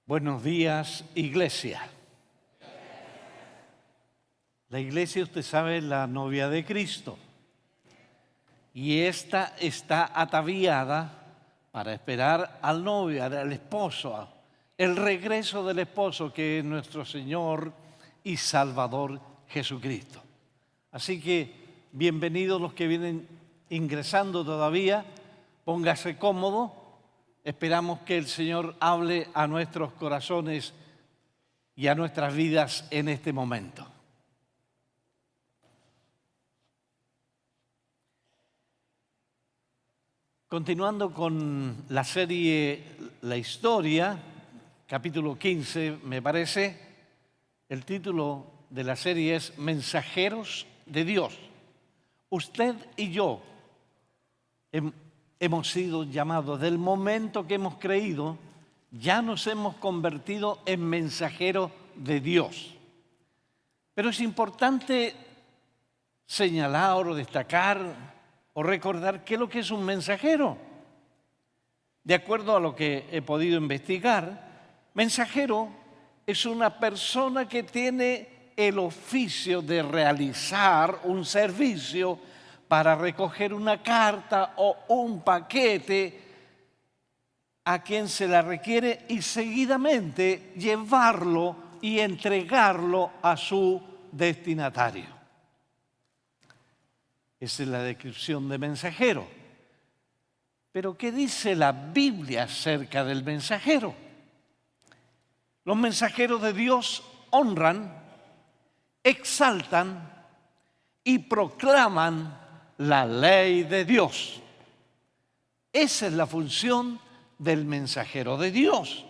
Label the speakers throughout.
Speaker 1: Buenos días, iglesia. La iglesia, usted sabe, es la novia de Cristo. Y esta está ataviada para esperar al novio, al esposo, el regreso del esposo que es nuestro Señor y Salvador Jesucristo. Así que bienvenidos los que vienen ingresando todavía, póngase cómodo. Esperamos que el Señor hable a nuestros corazones y a nuestras vidas en este momento. Continuando con la serie La Historia, capítulo 15, me parece, el título de la serie es Mensajeros de Dios. Usted y yo hemos sido llamados, del momento que hemos creído, ya nos hemos convertido en mensajeros de Dios. Pero es importante señalar o destacar o recordar qué es lo que es un mensajero. De acuerdo a lo que he podido investigar, mensajero es una persona que tiene el oficio de realizar un servicio para recoger una carta o un paquete a quien se la requiere y seguidamente llevarlo y entregarlo a su destinatario. Esa es la descripción de mensajero. Pero ¿qué dice la Biblia acerca del mensajero? Los mensajeros de Dios honran, exaltan y proclaman la ley de Dios. Esa es la función del mensajero de Dios.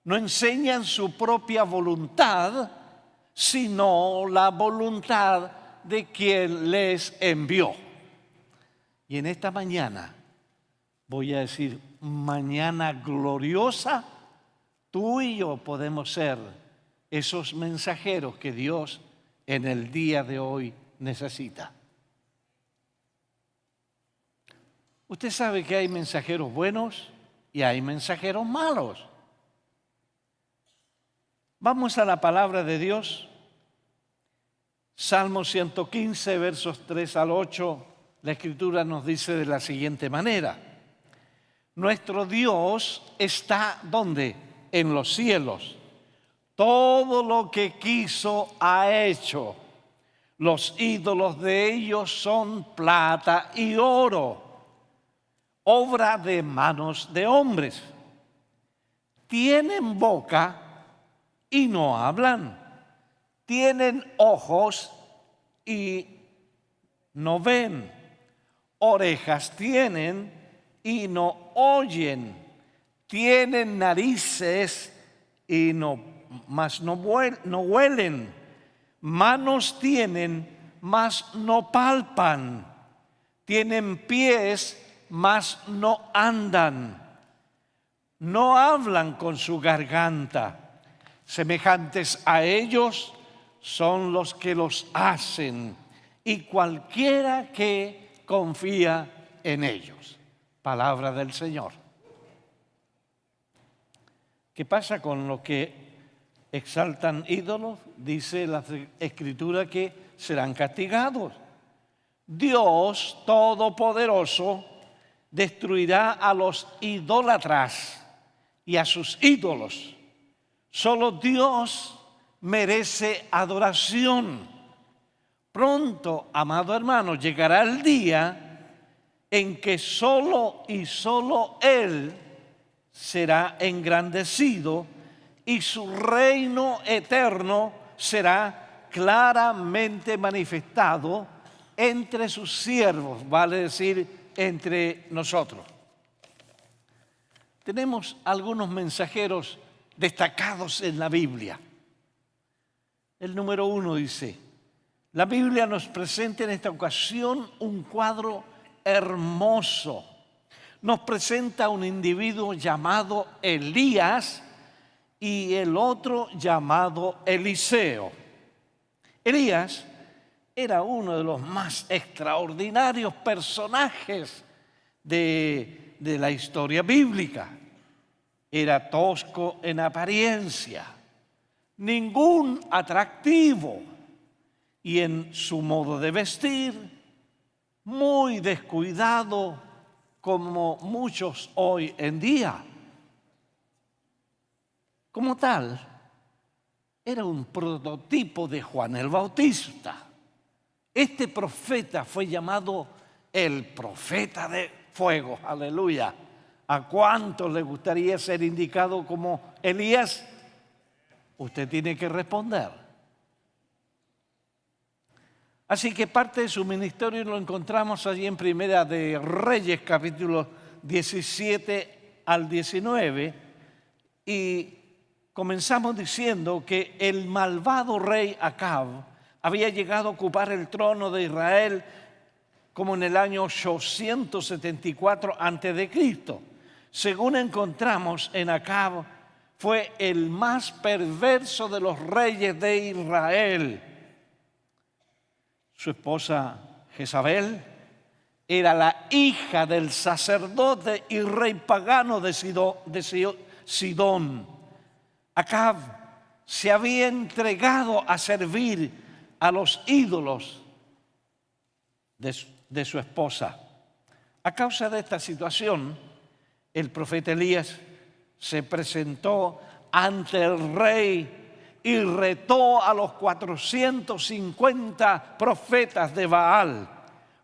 Speaker 1: No enseñan su propia voluntad, sino la voluntad de quien les envió. Y en esta mañana, voy a decir, mañana gloriosa, tú y yo podemos ser esos mensajeros que Dios en el día de hoy necesita. Usted sabe que hay mensajeros buenos y hay mensajeros malos. Vamos a la palabra de Dios. Salmo 115, versos 3 al 8, la Escritura nos dice de la siguiente manera: nuestro Dios está, ¿dónde? En los cielos. Todo lo que quiso ha hecho. Los ídolos de ellos son plata y oro, obra de manos de hombres. Tienen boca y no hablan. Tienen ojos y no ven. Orejas tienen y no oyen. Tienen narices y mas no huelen. Manos tienen, mas no palpan. Tienen pies, mas no andan. No hablan con su garganta. Semejantes a ellos son los que los hacen y cualquiera que confía en ellos. Palabra del Señor. ¿Qué pasa con los que exaltan ídolos? Dice la Escritura que serán castigados. Dios Todopoderoso destruirá a los idólatras y a sus ídolos. Solo Dios merece adoración. Pronto, amado hermano, llegará el día en que solo y solo Él será engrandecido y su reino eterno será claramente manifestado entre sus siervos, vale decir, entre nosotros. Tenemos algunos mensajeros destacados en la Biblia. El número 1 dice: la Biblia nos presenta en esta ocasión un cuadro hermoso. Nos presenta a un individuo llamado Elías y el otro llamado Eliseo. Elías era uno de los más extraordinarios personajes de la historia bíblica. era tosco en apariencia, ningún atractivo, y en su modo de vestir, muy descuidado como muchos hoy en día. Como tal, era un prototipo de Juan el Bautista. Este profeta fue llamado el profeta de fuego. Aleluya. ¿A cuántos le gustaría ser indicado como Elías? Usted tiene que responder. Así que parte de su ministerio lo encontramos allí en Primera de Reyes, capítulo 17 al 19. Y comenzamos diciendo que el malvado rey Acab había llegado a ocupar el trono de Israel como en el año 874 a.C. Según encontramos en Acab, fue el más perverso de los reyes de Israel. Su esposa Jezabel era la hija del sacerdote y rey pagano de Sidón. Acab se había entregado a servir a los ídolos de su esposa. A causa de esta situación, el profeta Elías se presentó ante el rey y retó a los 450 profetas de Baal,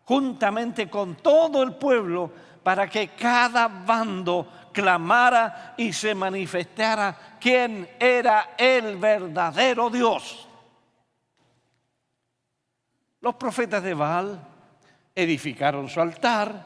Speaker 1: juntamente con todo el pueblo, para que cada bando clamara y se manifestara quién era el verdadero Dios. Los profetas de Baal edificaron su altar,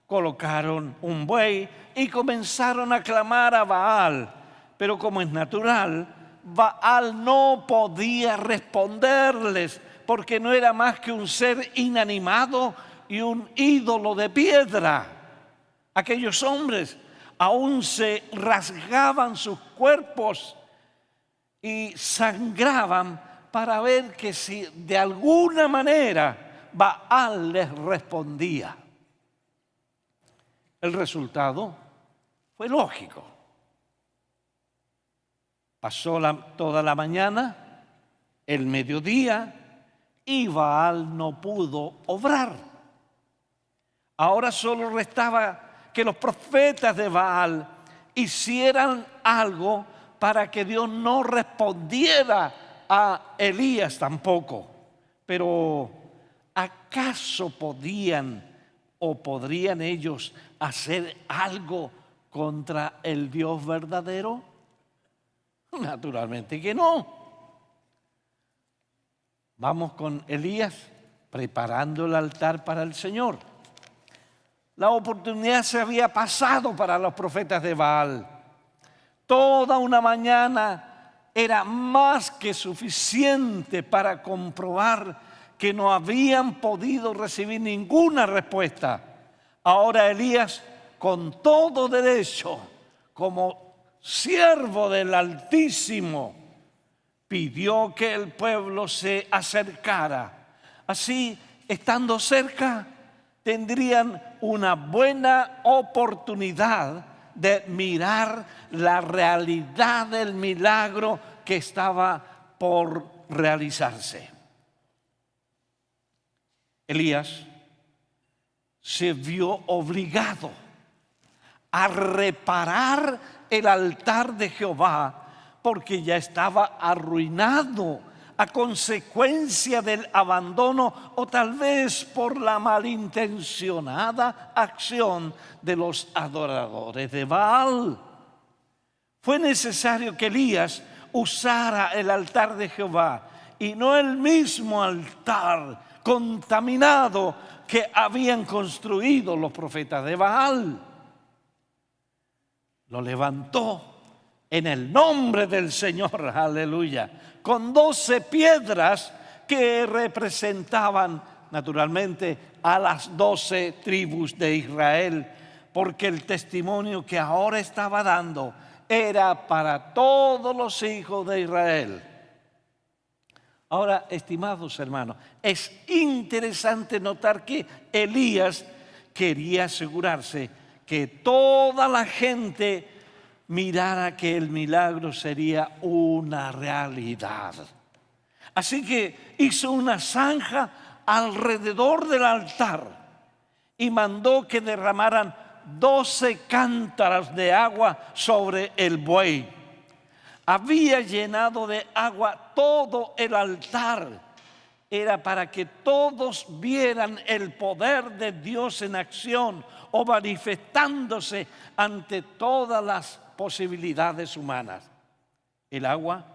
Speaker 1: colocaron un buey y comenzaron a clamar a Baal. Pero como es natural, Baal no podía responderles porque no era más que un ser inanimado y un ídolo de piedra. Aquellos hombres aún se rasgaban sus cuerpos y sangraban para ver que si de alguna manera Baal les respondía. El resultado fue lógico. Pasó toda la mañana, el mediodía, y Baal no pudo obrar. Ahora solo restaba que los profetas de Baal hicieran algo para que Dios no respondiera a Elías tampoco. Pero ¿acaso podrían ellos hacer algo contra el Dios verdadero? Naturalmente que no. Vamos con Elías preparando el altar para el Señor. La oportunidad se había pasado para los profetas de Baal. Toda una mañana era más que suficiente para comprobar que no habían podido recibir ninguna respuesta. Ahora Elías, con todo derecho, como siervo del Altísimo, pidió que el pueblo se acercara. Así, estando cerca, tendrían una buena oportunidad de mirar la realidad del milagro que estaba por realizarse. Elías se vio obligado a reparar el altar de Jehová porque ya estaba arruinado a consecuencia del abandono o tal vez por la malintencionada acción de los adoradores de Baal. Fue necesario que Elías usara el altar de Jehová y no el mismo altar contaminado que habían construido los profetas de Baal. Lo levantó en el nombre del Señor, aleluya, con 12 piedras que representaban naturalmente a las 12 tribus de Israel, porque el testimonio que ahora estaba dando era para todos los hijos de Israel. Ahora, estimados hermanos, es interesante notar que Elías quería asegurarse que toda la gente mirara que el milagro sería una realidad. Así que hizo una zanja alrededor del altar y mandó que derramaran 12 cántaras de agua sobre el buey. Había llenado de agua todo el altar. Era para que todos vieran el poder de Dios en acción o manifestándose ante todas las posibilidades humanas. El agua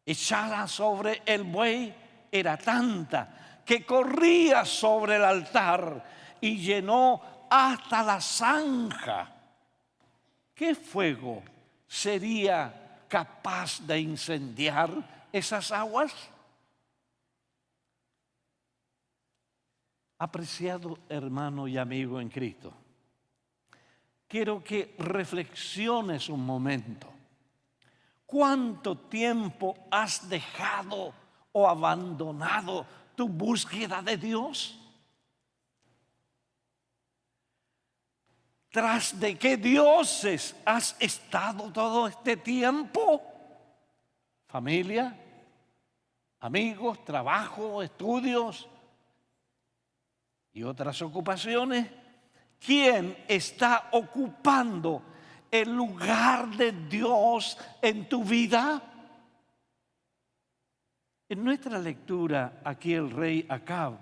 Speaker 1: echada sobre el buey era tanta que corría sobre el altar y llenó hasta la zanja. ¿Qué fuego sería capaz de incendiar esas aguas? Apreciado hermano y amigo en Cristo, quiero que reflexiones un momento. ¿Cuánto tiempo has dejado o abandonado tu búsqueda de Dios? ¿Tras de qué dioses has estado todo este tiempo? ¿Familia? ¿Amigos? ¿Trabajo? ¿Estudios? ¿Y otras ocupaciones? ¿Quién está ocupando el lugar de Dios en tu vida? En nuestra lectura, aquí el rey Acab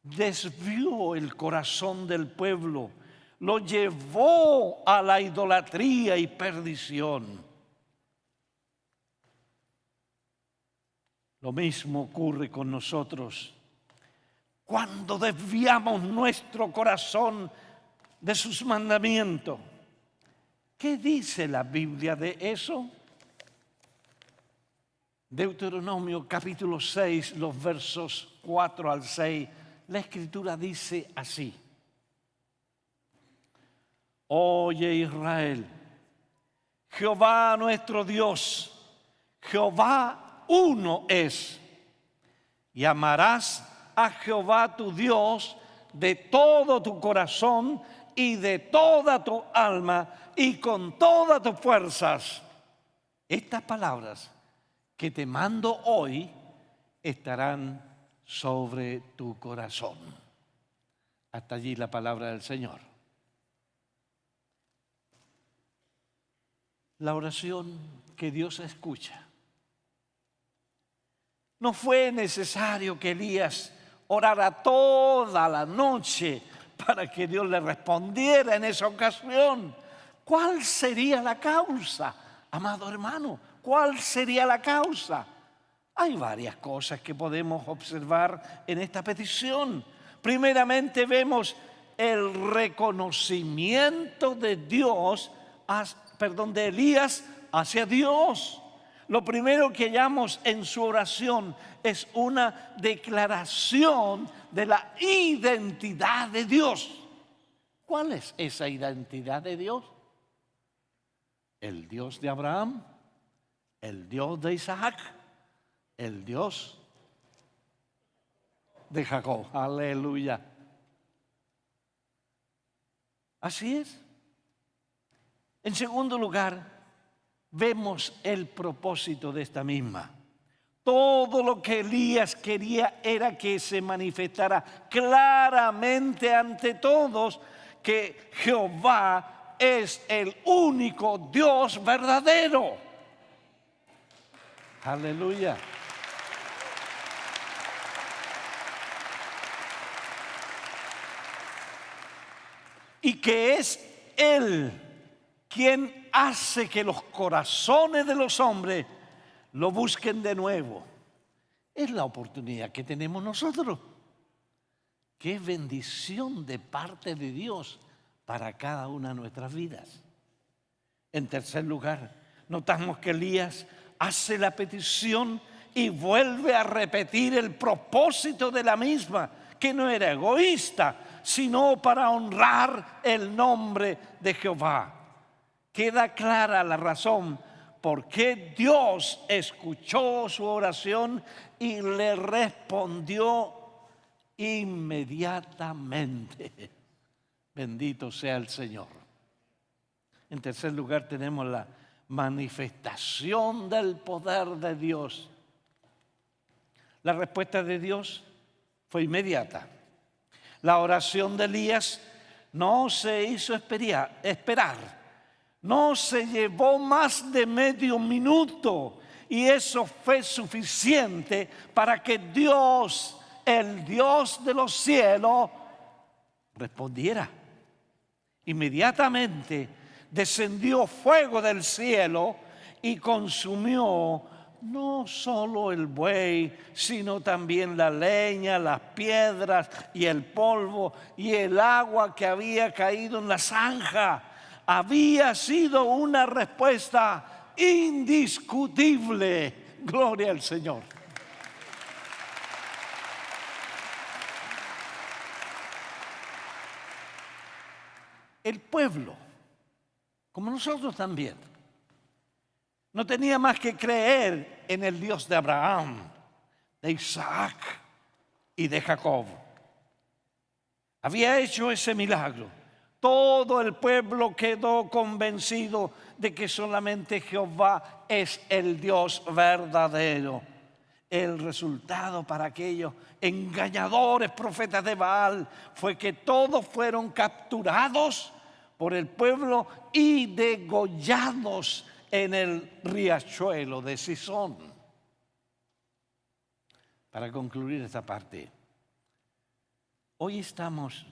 Speaker 1: desvió el corazón del pueblo, lo llevó a la idolatría y perdición. Lo mismo ocurre con nosotros cuando desviamos nuestro corazón de sus mandamientos. ¿Qué dice la Biblia de eso? Deuteronomio capítulo 6, los versos 4 al 6, la Escritura dice así: Oye Israel, Jehová nuestro Dios, Jehová uno es, y amarás a Jehová tu Dios de todo tu corazón y de toda tu alma y con todas tus fuerzas. Estas palabras que te mando hoy estarán sobre tu corazón. Hasta allí la palabra del Señor. La oración que Dios escucha. No fue necesario que Elías orara toda la noche para que Dios le respondiera en esa ocasión. ¿Cuál sería la causa, amado hermano? ¿Cuál sería la causa? Hay varias cosas que podemos observar en esta petición. Primeramente vemos el reconocimiento de de Elías hacia Dios. Lo primero que hallamos en su oración es una declaración de la identidad de Dios. ¿Cuál es esa identidad de Dios? El Dios de Abraham, el Dios de Isaac, el Dios de Jacob. Aleluya. Así es. En segundo lugar, vemos el propósito de esta misma. Todo lo que Elías quería era que se manifestara claramente ante todos que Jehová es el único Dios verdadero. Aleluya. Y que es Él quien hace que los corazones de los hombres lo busquen de nuevo. Es la oportunidad que tenemos nosotros. Qué bendición de parte de Dios para cada una de nuestras vidas. En tercer lugar, notamos que Elías hace la petición y vuelve a repetir el propósito de la misma, que no era egoísta, sino para honrar el nombre de Jehová. Queda clara la razón por qué Dios escuchó su oración y le respondió inmediatamente. Bendito sea el Señor. En tercer lugar tenemos la manifestación del poder de Dios. La respuesta de Dios fue inmediata. La oración de Elías no se hizo esperar. No se llevó más de medio minuto y eso fue suficiente para que Dios, el Dios de los cielos, respondiera. Inmediatamente descendió fuego del cielo y consumió no solo el buey, sino también la leña, las piedras y el polvo y el agua que había caído en la zanja. Había sido una respuesta indiscutible. Gloria al Señor. El pueblo, como nosotros también, no tenía más que creer en el Dios de Abraham, de Isaac y de Jacob. Había hecho ese milagro. Todo el pueblo quedó convencido de que solamente Jehová es el Dios verdadero. El resultado para aquellos engañadores profetas de Baal fue que todos fueron capturados por el pueblo y degollados en el riachuelo de Cisón. Para concluir esta parte, hoy estamos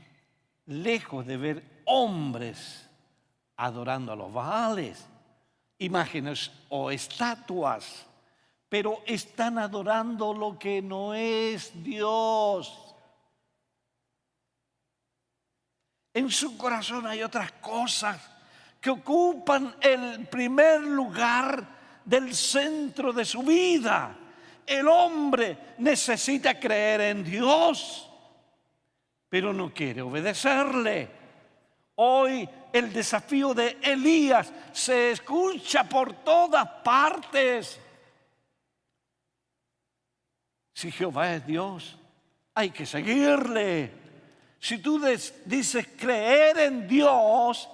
Speaker 1: lejos de ver hombres adorando a los Baales, imágenes o estatuas, pero están adorando lo que no es Dios. En su corazón hay otras cosas que ocupan el primer lugar del centro de su vida. El hombre necesita creer en Dios, pero no quiere obedecerle. Hoy el desafío de Elías se escucha por todas partes. Si Jehová es Dios, hay que seguirle. Si tú dices creer en Dios,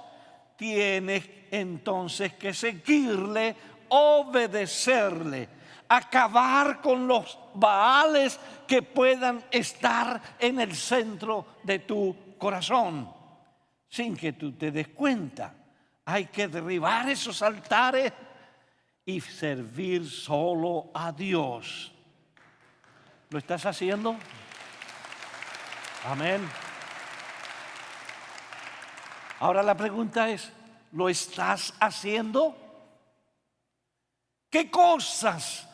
Speaker 1: tienes entonces que seguirle, obedecerle, acabar con los Baales que puedan estar en el centro de tu corazón. Sin que tú te des cuenta, hay que derribar esos altares y servir solo a Dios. ¿Lo estás haciendo? Amén. Ahora la pregunta es, ¿lo estás haciendo? ¿Qué cosas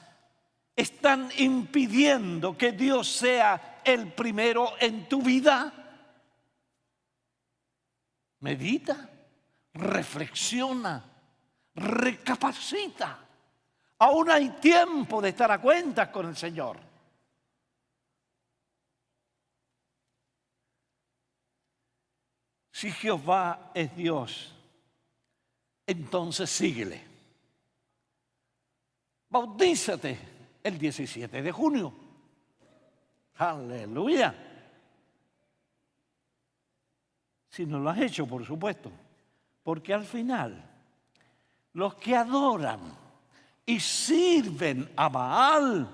Speaker 1: están impidiendo que Dios sea el primero en tu vida? Medita, reflexiona, recapacita. Aún hay tiempo de estar a cuentas con el Señor. Si Jehová es Dios, entonces síguele. Bautízate el 17 de junio. Aleluya. Si no lo has hecho, por supuesto. Porque al final, los que adoran y sirven a Baal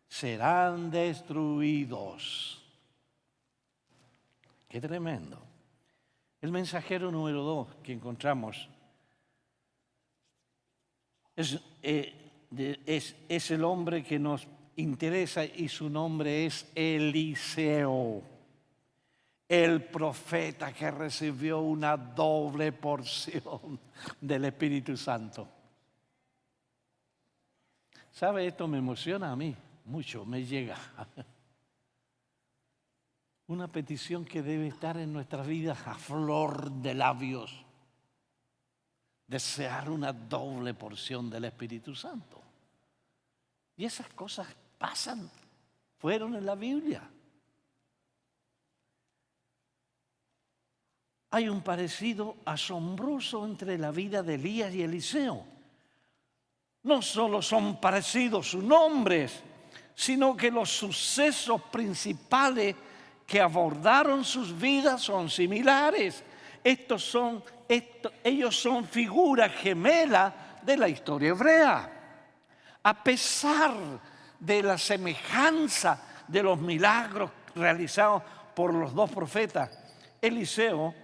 Speaker 1: serán destruidos. Qué tremendo. El mensajero número 2 que encontramos es el hombre que nos interesa y su nombre es Eliseo, el profeta que recibió una doble porción del Espíritu Santo. ¿Sabe? Esto me emociona a mí mucho, me llega. Una petición que debe estar en nuestras vidas a flor de labios. Desear una doble porción del Espíritu Santo. Y esas cosas pasan, fueron en la Biblia. Hay un parecido asombroso entre la vida de Elías y Eliseo. No solo son parecidos sus nombres, sino que los sucesos principales que abordaron sus vidas son similares. Ellos son figuras gemelas de la historia hebrea. A pesar de la semejanza de los milagros realizados por los dos profetas, Eliseo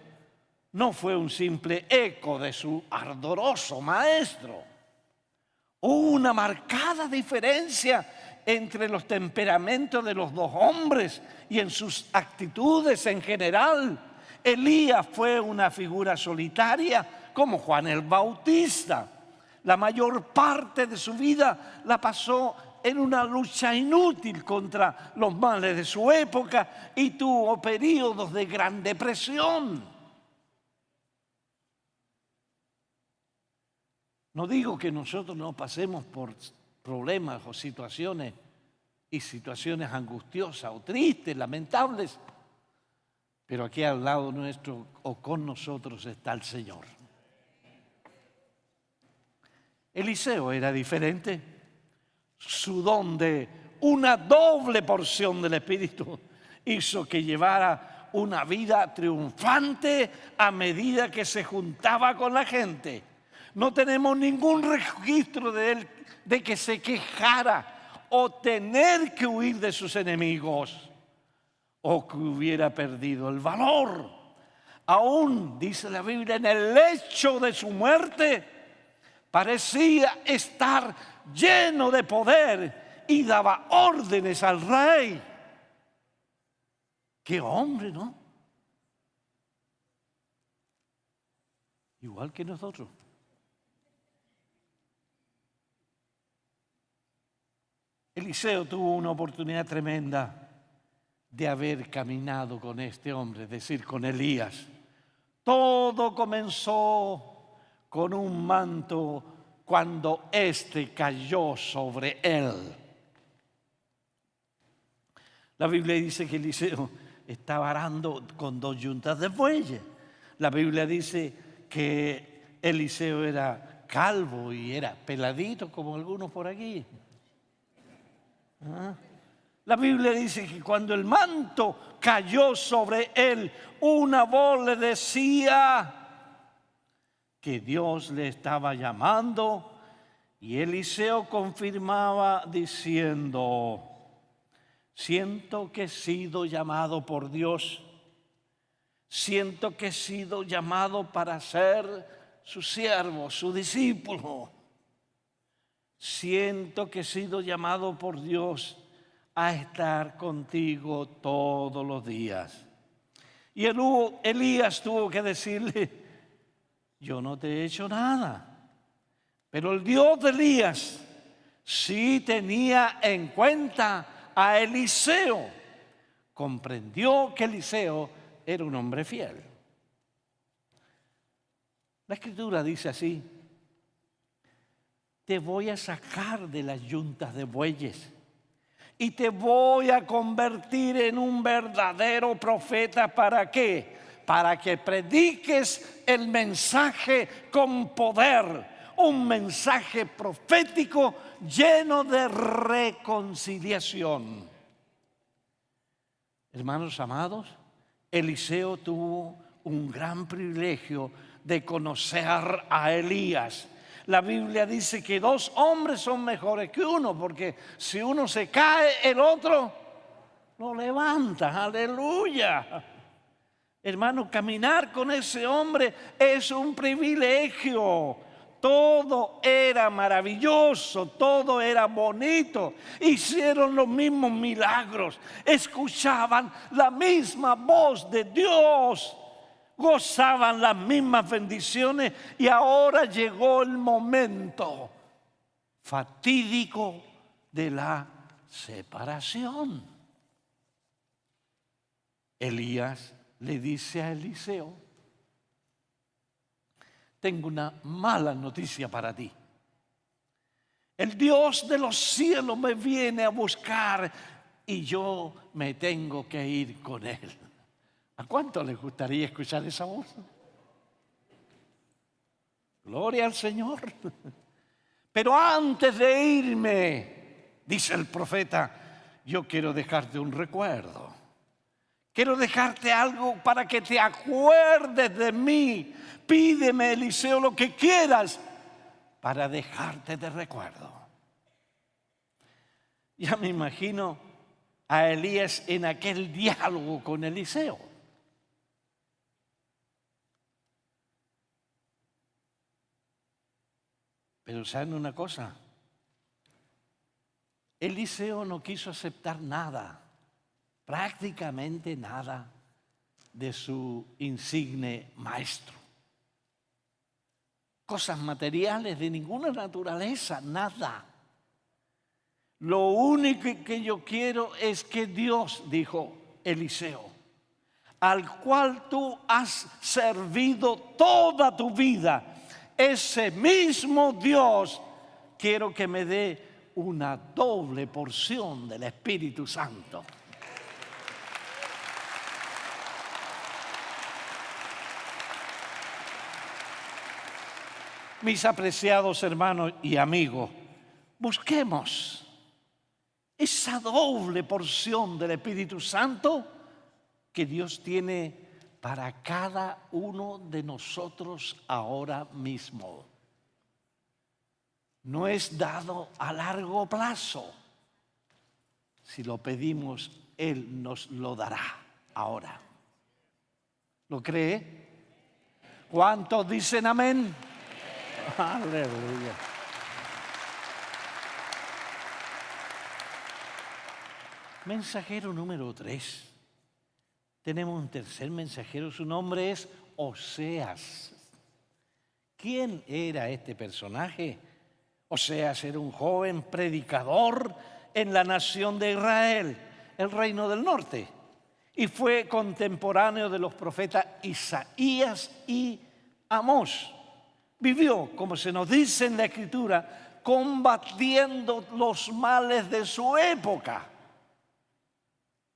Speaker 1: no fue un simple eco de su ardoroso maestro. Hubo una marcada diferencia entre los temperamentos de los dos hombres y en sus actitudes en general. Elías fue una figura solitaria como Juan el Bautista. La mayor parte de su vida la pasó en una lucha inútil contra los males de su época y tuvo periodos de gran depresión. No digo que nosotros no pasemos por problemas o situaciones angustiosas o tristes, lamentables, pero aquí al lado nuestro o con nosotros está el Señor. Eliseo era diferente. Su don de una doble porción del Espíritu hizo que llevara una vida triunfante a medida que se juntaba con la gente. No tenemos ningún registro de él de que se quejara o tener que huir de sus enemigos o que hubiera perdido el valor. Aún, dice la Biblia, en el lecho de su muerte, parecía estar lleno de poder y daba órdenes al rey. ¡Qué hombre!, ¿no? Igual que nosotros. Eliseo tuvo una oportunidad tremenda de haber caminado con este hombre, es decir, con Elías. Todo comenzó con un manto cuando éste cayó sobre él. La Biblia dice que Eliseo estaba arando con 2 yuntas de bueyes. La Biblia dice que Eliseo era calvo y era peladito como algunos por aquí. La Biblia dice que cuando el manto cayó sobre él, una voz le decía que Dios le estaba llamando, y Eliseo confirmaba diciendo: siento que he sido llamado por Dios, siento que he sido llamado para ser su siervo, su discípulo. Siento que he sido llamado por Dios a estar contigo todos los días. Y Elías tuvo que decirle: yo no te he hecho nada. Pero el Dios de Elías sí tenía en cuenta a Eliseo. Comprendió que Eliseo era un hombre fiel. La Escritura dice así: te voy a sacar de las yuntas de bueyes y te voy a convertir en un verdadero profeta. ¿Para qué? Para que prediques el mensaje con poder, un mensaje profético lleno de reconciliación. Hermanos amados, Eliseo tuvo un gran privilegio de conocer a Elías. La Biblia dice que 2 hombres son mejores que uno, porque si uno se cae, el otro lo levanta. ¡Aleluya! Hermano, caminar con ese hombre es un privilegio. Todo era maravilloso, todo era bonito. Hicieron los mismos milagros, escuchaban la misma voz de Dios, gozaban las mismas bendiciones, y ahora llegó el momento fatídico de la separación. Elías le dice a Eliseo: tengo una mala noticia para ti. El Dios de los cielos me viene a buscar y yo me tengo que ir con él. ¿A cuánto les gustaría escuchar esa voz? Gloria al Señor. Pero antes de irme, dice el profeta, yo quiero dejarte un recuerdo. Quiero dejarte algo para que te acuerdes de mí. Pídeme, Eliseo, lo que quieras para dejarte de recuerdo. Ya me imagino a Elías en aquel diálogo con Eliseo. Pero ¿saben una cosa? Eliseo no quiso aceptar nada, prácticamente nada, de su insigne maestro. Cosas materiales de ninguna naturaleza, nada. Lo único que yo quiero es que Dios, dijo Eliseo, al cual tú has servido toda tu vida, ese mismo Dios, quiero que me dé una doble porción del Espíritu Santo. Mis apreciados hermanos y amigos, busquemos esa doble porción del Espíritu Santo que Dios tiene para cada uno de nosotros ahora mismo. No es dado a largo plazo. Si lo pedimos, Él nos lo dará ahora. ¿Lo cree? ¿Cuántos dicen amén? Aleluya. Mensajero número 3. Tenemos un tercer mensajero, su nombre es Oseas. ¿Quién era este personaje? Oseas era un joven predicador en la nación de Israel, el reino del norte, y fue contemporáneo de los profetas Isaías y Amós. Vivió, como se nos dice en la Escritura, combatiendo los males de su época.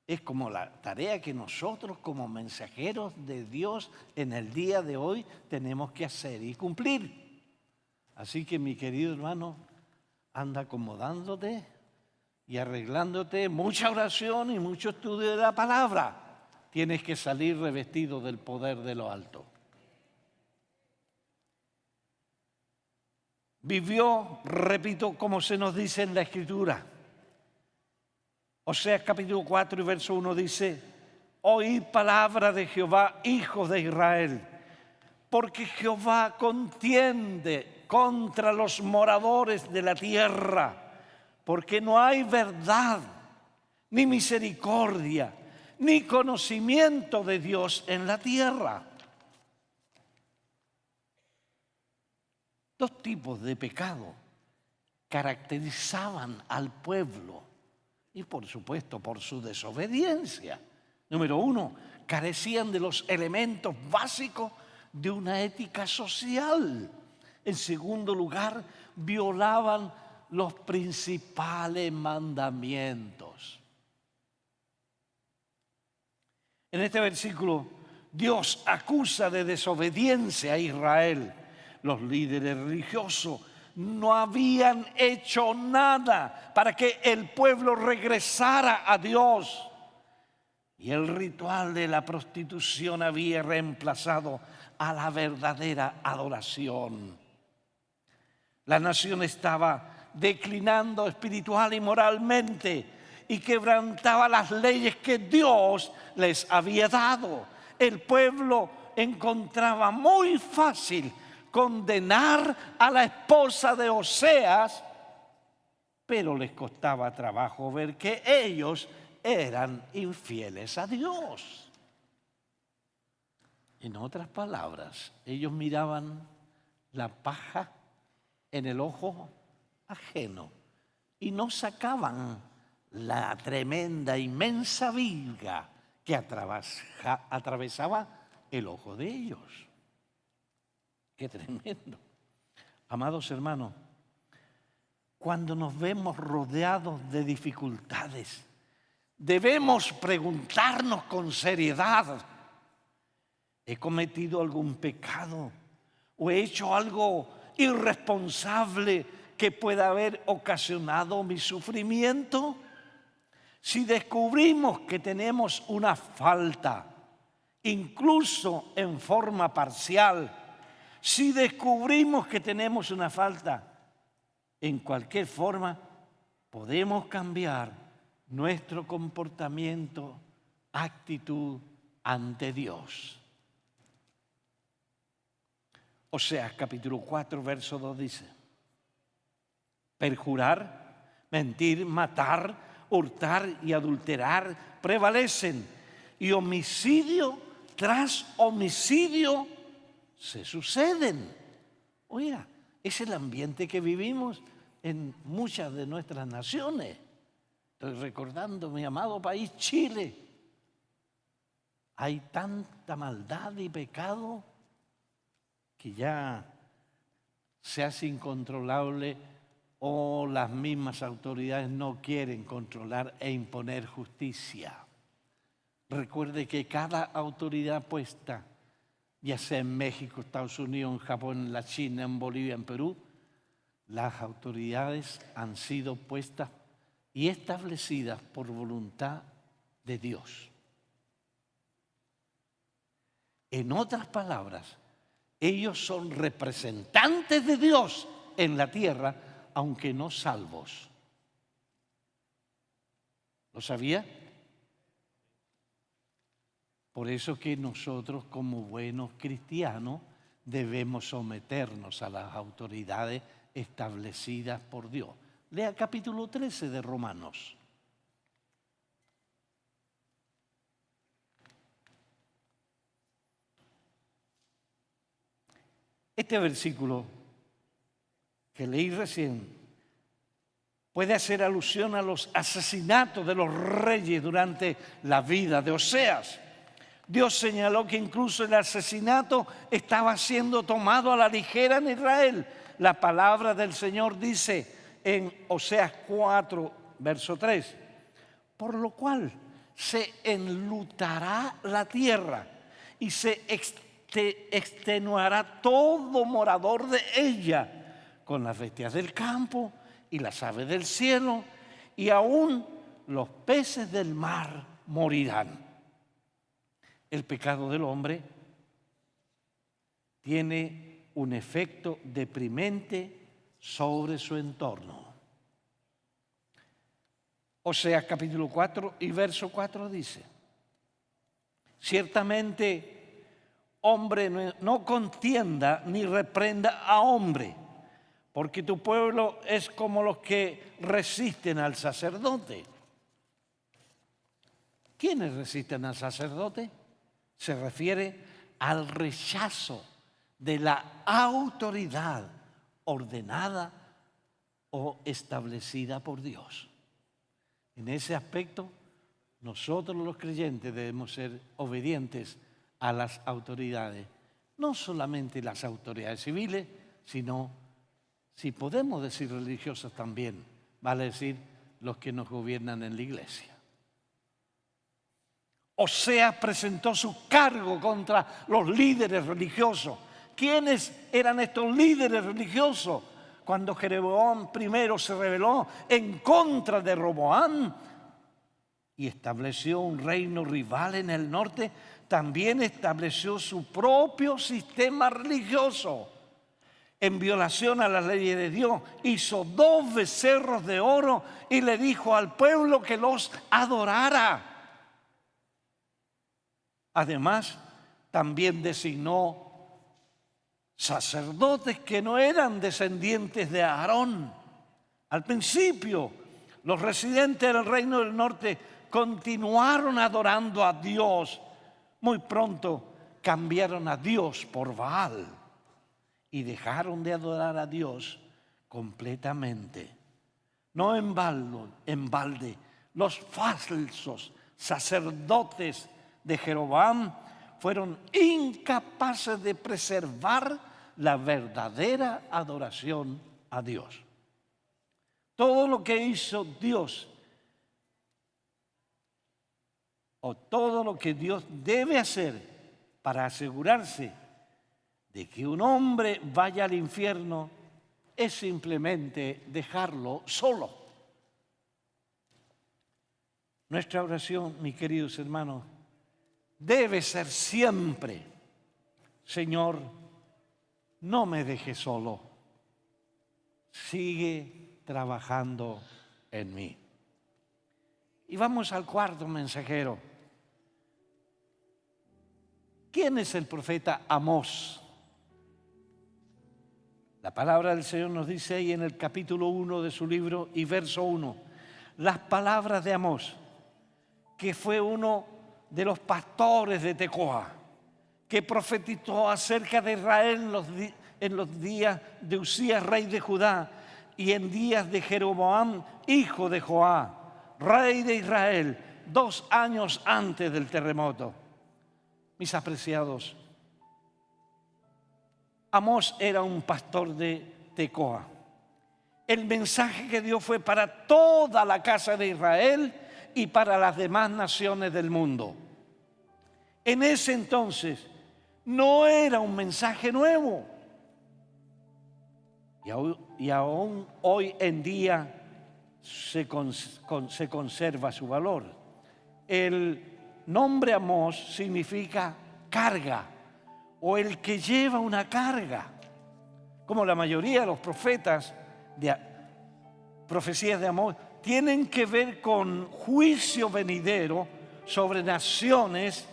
Speaker 1: Es como la tarea que nosotros como mensajeros de Dios en el día de hoy tenemos que hacer y cumplir. Así que mi querido hermano, anda acomodándote y arreglándote, mucha oración y mucho estudio de la palabra. Tienes que salir revestido del poder de lo alto. Vivió, repito, como se nos dice en la Escritura. Oseas capítulo 4 y verso 1 dice: oíd palabra de Jehová, hijos de Israel, porque Jehová contiende contra los moradores de la tierra, porque no hay verdad, ni misericordia, ni conocimiento de Dios en la tierra. Dos tipos de pecado caracterizaban al pueblo y por supuesto por su desobediencia. Número 1, carecían de los elementos básicos de una ética social. En segundo lugar, violaban los principales mandamientos. En este versículo, Dios acusa de desobediencia a Israel. Los líderes religiosos no habían hecho nada para que el pueblo regresara a Dios. Y el ritual de la prostitución había reemplazado a la verdadera adoración. La nación estaba declinando espiritual y moralmente y quebrantaba las leyes que Dios les había dado. El pueblo encontraba muy fácil condenar a la esposa de Oseas, pero les costaba trabajo ver que ellos eran infieles a Dios. En otras palabras, ellos miraban la paja en el ojo ajeno y no sacaban la tremenda, inmensa viga que atravesaba el ojo de ellos. ¡Qué tremendo! Amados hermanos, cuando nos vemos rodeados de dificultades, debemos preguntarnos con seriedad: ¿he cometido algún pecado o he hecho algo irresponsable que pueda haber ocasionado mi sufrimiento? Si descubrimos que tenemos una falta, incluso en forma parcial, si descubrimos que tenemos una falta en cualquier forma, podemos cambiar nuestro comportamiento, actitud ante Dios. Oseas capítulo 4, verso 2 dice: perjurar, mentir, matar, hurtar y adulterar prevalecen, y homicidio tras homicidio se suceden. Oiga, es el ambiente que vivimos en muchas de nuestras naciones. Estoy recordando mi amado país, Chile. Hay tanta maldad y pecado que ya se hace incontrolable, o las mismas autoridades no quieren controlar e imponer justicia. Recuerde que cada autoridad puesta, ya sea en México, Estados Unidos, en Japón, en la China, en Bolivia, en Perú, las autoridades han sido puestas y establecidas por voluntad de Dios. En otras palabras, ellos son representantes de Dios en la tierra, aunque no salvos. ¿Lo sabía? Por eso que nosotros, como buenos cristianos, debemos someternos a las autoridades establecidas por Dios. Lea capítulo 13 de Romanos. Este versículo que leí recién puede hacer alusión a los asesinatos de los reyes durante la vida de Oseas. Dios señaló que incluso el asesinato estaba siendo tomado a la ligera en Israel. La palabra del Señor dice en Oseas 4, verso 3, por lo cual se enlutará la tierra y se extenuará todo morador de ella, con las bestias del campo y las aves del cielo, y aún los peces del mar morirán. El pecado del hombre tiene un efecto deprimente sobre su entorno. Oseas capítulo 4 y verso 4 dice: ciertamente hombre no contienda ni reprenda a hombre, porque tu pueblo es como los que resisten al sacerdote. ¿Quiénes resisten al sacerdote? Se refiere al rechazo de la autoridad ordenada o establecida por Dios. En ese aspecto, nosotros los creyentes debemos ser obedientes a las autoridades, no solamente las autoridades civiles, sino, si podemos decir religiosas también, vale decir los que nos gobiernan en la iglesia. Oseas presentó su cargo contra los líderes religiosos. ¿Quiénes eran estos líderes religiosos? Cuando Jeroboam I se rebeló en contra de Roboam y estableció un reino rival en el norte, también estableció su propio sistema religioso. En violación a las leyes de Dios, hizo 2 becerros de oro y le dijo al pueblo que los adorara. Además, también designó sacerdotes que no eran descendientes de Aarón. Al principio, los residentes del reino del norte continuaron adorando a Dios. Muy pronto cambiaron a Dios por Baal y dejaron de adorar a Dios completamente. No en balde, los falsos sacerdotes de Jeroboam fueron incapaces de preservar la verdadera adoración a Dios. Todo lo que hizo Dios, o todo lo que Dios debe hacer para asegurarse de que un hombre vaya al infierno, es simplemente dejarlo solo. Nuestra oración, mis queridos hermanos, debe ser siempre: Señor, no me dejes solo, sigue trabajando en mí. Y vamos al cuarto mensajero. ¿Quién es el profeta Amós? La palabra del Señor nos dice ahí en el capítulo 1 de su libro y verso 1, las palabras de Amós, que fue uno de los pastores de Tecoa, que profetizó acerca de Israel en los días de Usías, rey de Judá, y en días de Jeroboam, hijo de Joá, rey de Israel, 2 años antes del terremoto. Mis apreciados, Amós era un pastor de Tecoa. El mensaje que dio fue para toda la casa de Israel y para las demás naciones del mundo. En ese entonces no era un mensaje nuevo. Y aún hoy en día se conserva su valor. El nombre Amós significa carga o el que lleva una carga. Como la mayoría de los profetas de profecías de Amós tienen que ver con juicio venidero sobre naciones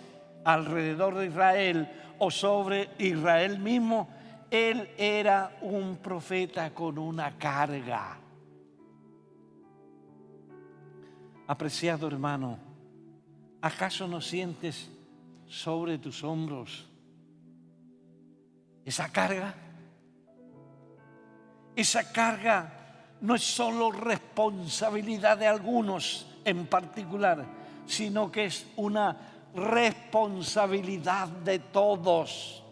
Speaker 1: alrededor de Israel o sobre Israel mismo. Él era un profeta con una carga. Apreciado hermano, ¿acaso no sientes sobre tus hombros esa carga? Esa carga no es solo responsabilidad de algunos en particular, sino que es una responsabilidad de todos.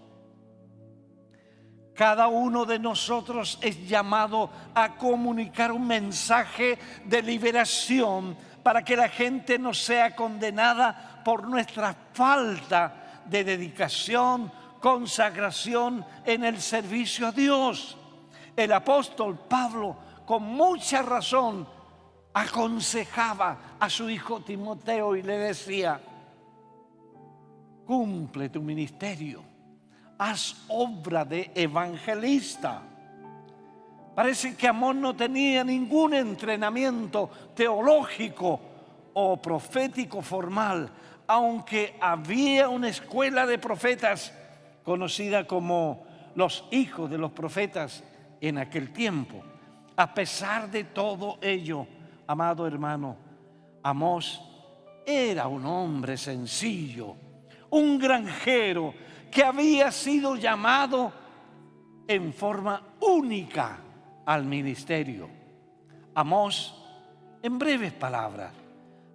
Speaker 1: Cada uno de nosotros es llamado a comunicar un mensaje de liberación para que la gente no sea condenada por nuestra falta de dedicación, consagración en el servicio a Dios. El apóstol Pablo, con mucha razón, aconsejaba a su hijo Timoteo y le decía: cumple tu ministerio. Haz obra de evangelista. Parece que Amós no tenía ningún entrenamiento teológico o profético formal, aunque había una escuela de profetas conocida como los hijos de los profetas en aquel tiempo. A pesar de todo ello, amado hermano, Amós era un hombre sencillo, un granjero que había sido llamado en forma única al ministerio. Amós, en breves palabras,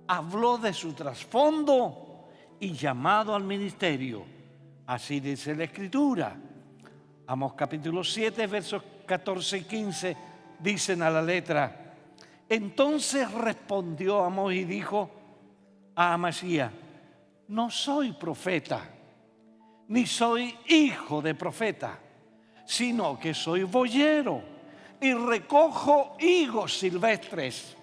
Speaker 1: habló de su trasfondo y llamado al ministerio. Así dice la Escritura. Amós capítulo 7, versos 14 y 15 dicen a la letra: entonces respondió Amós y dijo a Amasías: no soy profeta, ni soy hijo de profeta, sino que soy boyero y recojo higos silvestres.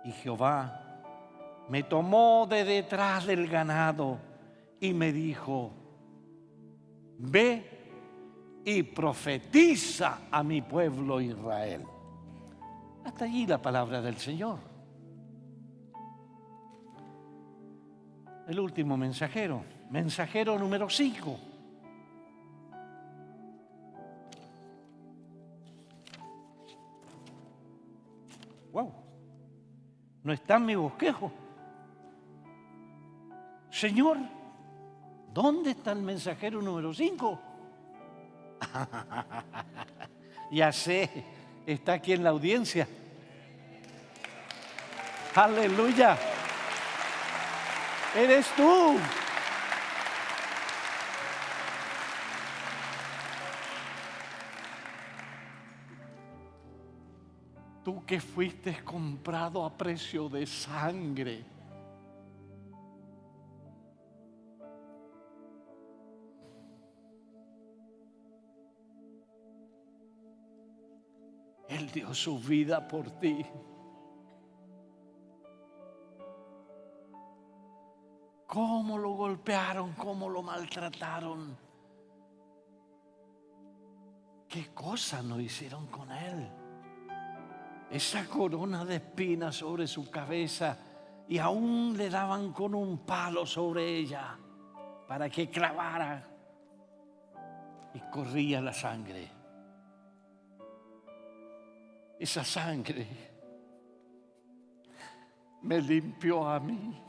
Speaker 1: Y Jehová me tomó de detrás del ganado y me dijo: ve y profetiza a mi pueblo Israel. Hasta allí la palabra del Señor. El último mensajero, mensajero número 5. Wow, no está en mi bosquejo. Señor, ¿dónde está el mensajero número 5? Ya sé, está aquí en la audiencia. Aleluya. Eres tú. Tú que fuiste comprado a precio de sangre. Él dio su vida por ti. cómo lo golpearon, cómo lo maltrataron. ¿Qué cosa no hicieron con él? Esa corona de espinas sobre su cabeza, y aún le daban con un palo sobre ella para que clavara, y corría la sangre. Esa sangre me limpió a mí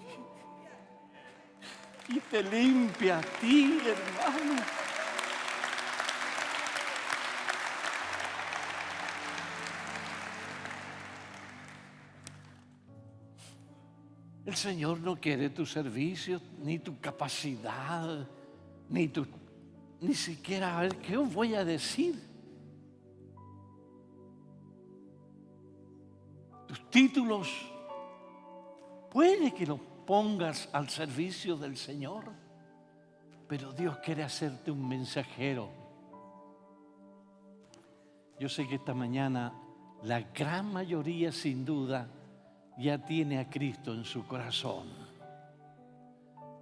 Speaker 1: y te limpia a ti, hermano. El Señor no quiere tu servicio, ni tu capacidad, ni siquiera, a ver, ¿qué os voy a decir? Tus títulos, puede que los pongas al servicio del Señor, pero Dios quiere hacerte un mensajero. Yo sé que esta mañana la gran mayoría, sin duda, ya tiene a Cristo en su corazón.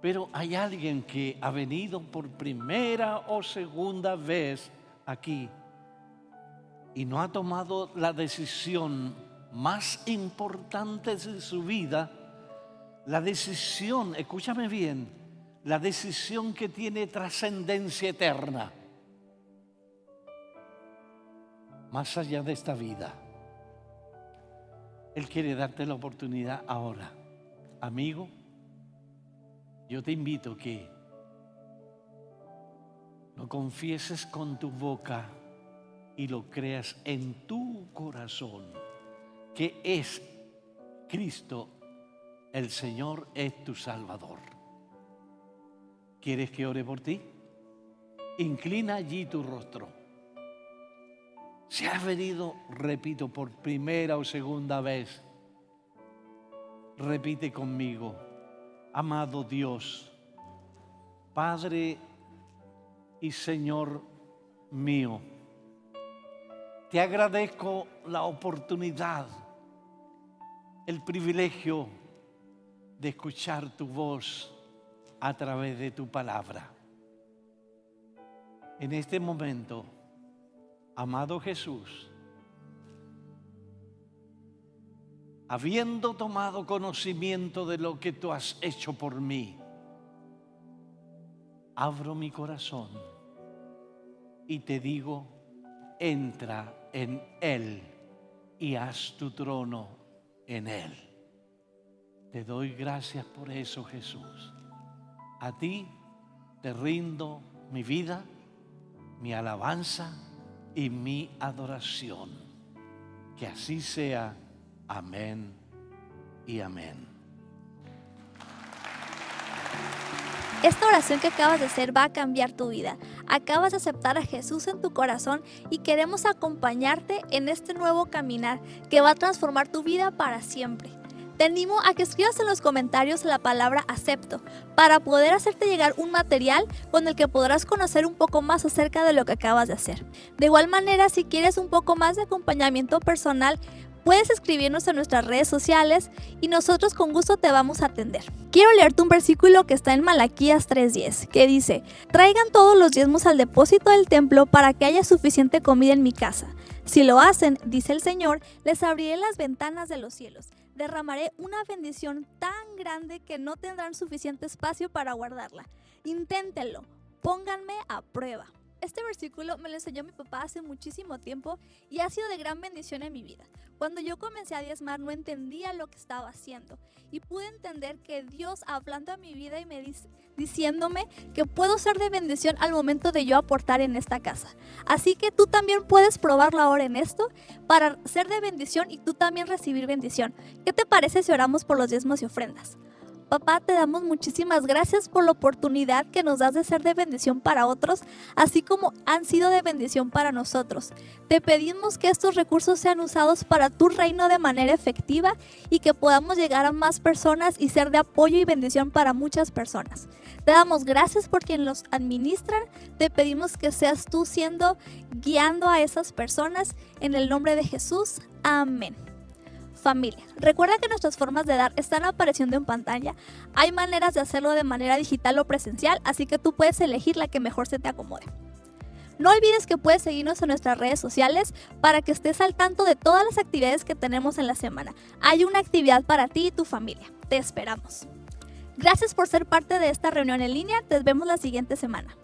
Speaker 1: Pero hay alguien que ha venido por primera o segunda vez aquí y no ha tomado la decisión más importante de su vida, la decisión, escúchame bien, la decisión que tiene trascendencia eterna, más allá de esta vida. Él quiere darte la oportunidad ahora. Amigo, yo te invito a que lo confieses con tu boca y lo creas en tu corazón, que es Cristo, el Señor es tu Salvador. ¿Quieres que ore por ti? Inclina allí tu rostro. Si has venido, repito, por primera o segunda vez, repite conmigo: amado Dios, Padre y Señor mío, te agradezco la oportunidad, el privilegio de escuchar tu voz a través de tu palabra. En este momento, amado Jesús, habiendo tomado conocimiento de lo que tú has hecho por mí, abro mi corazón y te digo: entra en él y haz tu trono en él. Te doy gracias por eso, Jesús. A ti te rindo mi vida, mi alabanza y mi adoración. Que así sea. Amén y amén.
Speaker 2: Esta oración que acabas de hacer va a cambiar tu vida. Acabas de aceptar a Jesús en tu corazón y queremos acompañarte en este nuevo caminar que va a transformar tu vida para siempre. Te animo a que escribas en los comentarios la palabra acepto para poder hacerte llegar un material con el que podrás conocer un poco más acerca de lo que acabas de hacer. De igual manera, si quieres un poco más de acompañamiento personal, puedes escribirnos en nuestras redes sociales y nosotros con gusto te vamos a atender. Quiero leerte un versículo que está en Malaquías 3:10, que dice: traigan todos los diezmos al depósito del templo para que haya suficiente comida en mi casa. Si lo hacen, dice el Señor, les abriré las ventanas de los cielos. Derramaré una bendición tan grande que no tendrán suficiente espacio para guardarla. Inténtenlo, pónganme a prueba. Este versículo me lo enseñó mi papá hace muchísimo tiempo y ha sido de gran bendición en mi vida. Cuando yo comencé a diezmar no entendía lo que estaba haciendo y pude entender que Dios hablando a mi vida y diciéndome que puedo ser de bendición al momento de yo aportar en esta casa. Así que tú también puedes probarlo ahora en esto para ser de bendición y tú también recibir bendición. ¿Qué te parece si oramos por los diezmos y ofrendas? Papá, te damos muchísimas gracias por la oportunidad que nos das de ser de bendición para otros, así como han sido de bendición para nosotros. Te pedimos que estos recursos sean usados para tu reino de manera efectiva y que podamos llegar a más personas y ser de apoyo y bendición para muchas personas. Te damos gracias por quien los administran. Te pedimos que seas tú guiando a esas personas. En el nombre de Jesús. Amén. Familia, recuerda que nuestras formas de dar están apareciendo en pantalla. Hay maneras de hacerlo de manera digital o presencial, así que tú puedes elegir la que mejor se te acomode. No olvides que puedes seguirnos en nuestras redes sociales para que estés al tanto de todas las actividades que tenemos en la semana. Hay una actividad para ti y tu familia. Te esperamos. Gracias por ser parte de esta reunión en línea. Te vemos la siguiente semana.